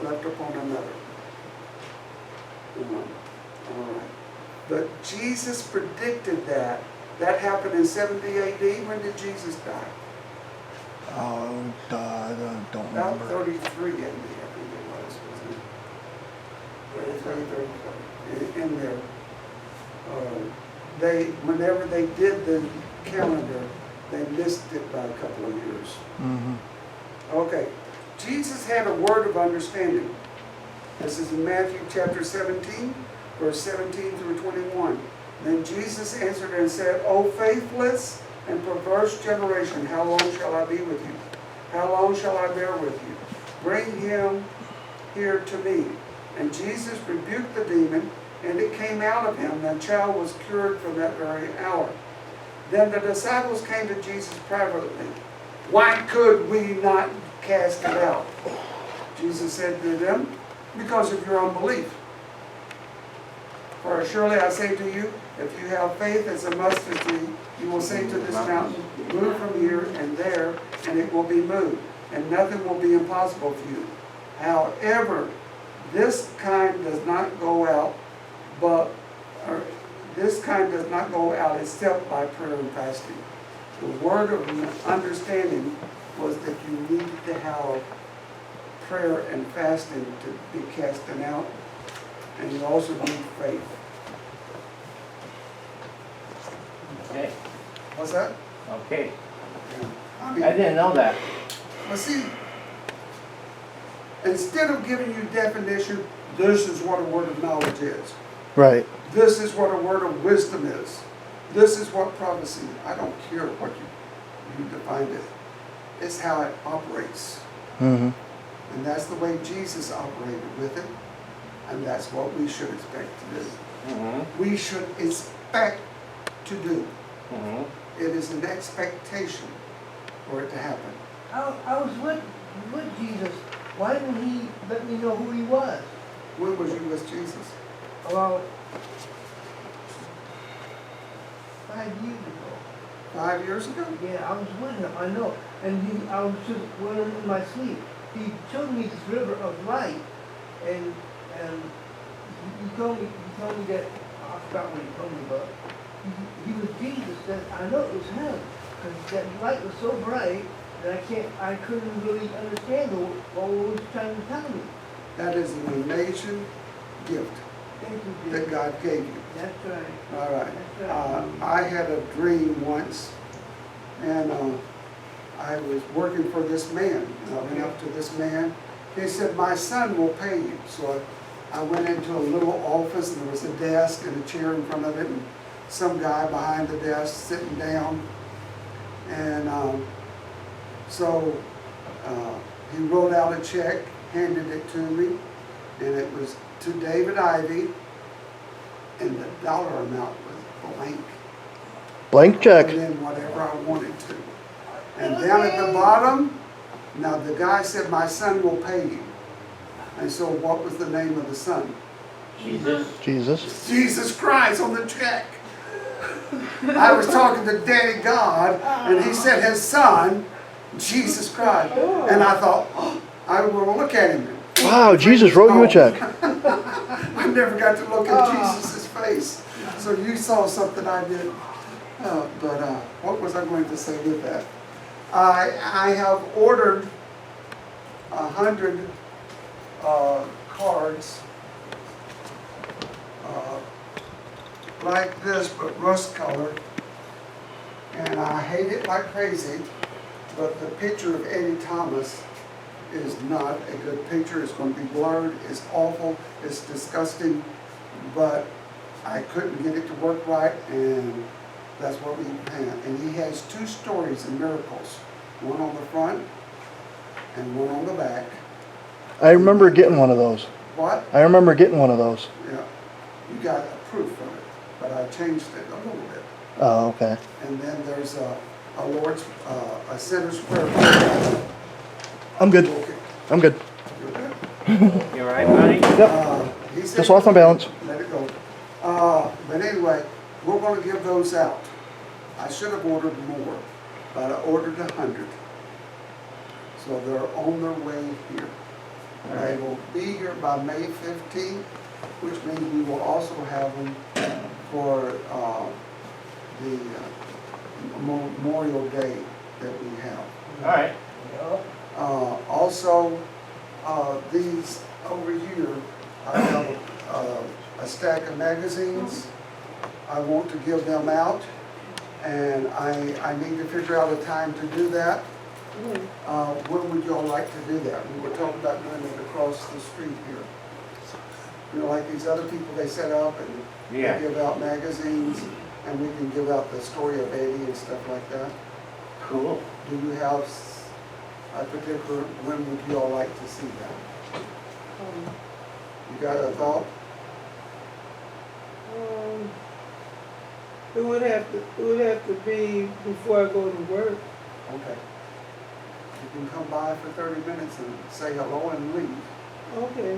left upon another. All right. But Jesus predicted that. That happened in 70 AD. When did Jesus die? Oh, I don't About remember. 33 AD, I think it was, wasn't it? 33, 34. In there. Whenever they did the calendar, they missed it by a couple of years. Mm-hmm. Okay. Jesus had a word of understanding. This is in Matthew chapter 17, verse 17 through 21. Then Jesus answered and said, O faithless and perverse generation, how long shall I be with you? How long shall I bear with you? Bring him here to me. And Jesus rebuked the demon, and it came out of him. The child was cured from that very hour. Then the disciples came to Jesus privately. Why could we not cast it out? Jesus said to them, because of your unbelief. For surely I say to you, if you have faith as a mustard seed, you will say to this mountain, move from here and there, and it will be moved, and nothing will be impossible for you. However, this kind does not go out, except by prayer and fasting. The word of understanding was that you needed to have prayer and fasting to be casting out, and you also need faith. Okay. What's that? Okay. I mean, I didn't know that. well, see, instead of giving you definition, this is what a word of knowledge is. Right. This is what a word of wisdom is. This is what prophecy. I don't care what you defined it. It's how it operates. Mm-hmm. And that's the way Jesus operated with it. And that's what we should expect to do. Mm-hmm. We should expect to do. Mm-hmm. It is an expectation for it to happen. I was with Jesus. Why didn't he let me know who he was? When was you with Jesus? About 5 years ago. 5 years ago? Yeah, I was with him, I know. And I was just with him in my sleep. He showed me this river of light, and he told me that, I forgot what he told me, but he was Jesus, that I know it was him. Because that light was so bright that I couldn't really understand what he was trying to tell me. That is an amazing gift Thank you, that Jim. God gave you. That's right. All right. That's right. I had a dream once, and I was working for this man. And I went up to this man. He said, my son will pay you. So I went into a little office, and there was a desk and a chair in front of it, and some guy behind the desk sitting down. And so he wrote out a check, handed it to me, and it was to David Ivy, and the dollar amount was blank. Blank check. And then whatever I wanted to. And down at the bottom, now the guy said, my son will pay you. And so what was the name of the son? Jesus. Jesus. Jesus Christ on the check. I was talking to Daddy God, and he said his son, Jesus Christ. And I thought, oh, I want to look at him. Wow, Jesus wrote you a check. I never got to look at Jesus' face. So you saw something I did. But what was I going to say with that? I have ordered 100 cards like this, but rust color. And I hate it like crazy, but the picture of Eddie Thomas is not a good picture. It's going to be blurred. It's awful. It's disgusting. But I couldn't get it to work right, and that's what we had. And he has 2 stories in miracles. One on the front and one on the back. I remember getting one of those. What? I remember getting one of those. Yeah. You got a proof of it, but I changed it a little bit. Oh, okay. And then there's a Lord's, a sinner's prayer. I'm good. Okay. I'm good. You're good? You all right, buddy? Yep. He said, Just lost my balance. let it go. But anyway, we're going to give those out. I should have ordered more, but I ordered 100. So they're on their way here. They will be here by May 15th, which means we will also have them for the Memorial Day that we have. All right. Also, these over here, I have a stack of magazines. I want to give them out, and I need to figure out a time to do that. When would y'all like to do that? We were talking about doing it across the street here. You know, like these other people, they set up and they Yeah. give out magazines, and we can give out the story of Eddie and stuff like that. Cool. Do you have a particular, when would you all like to see that? You got a thought? It would have to be before I go to work. Okay. You can come by for 30 minutes and say hello and leave. Okay.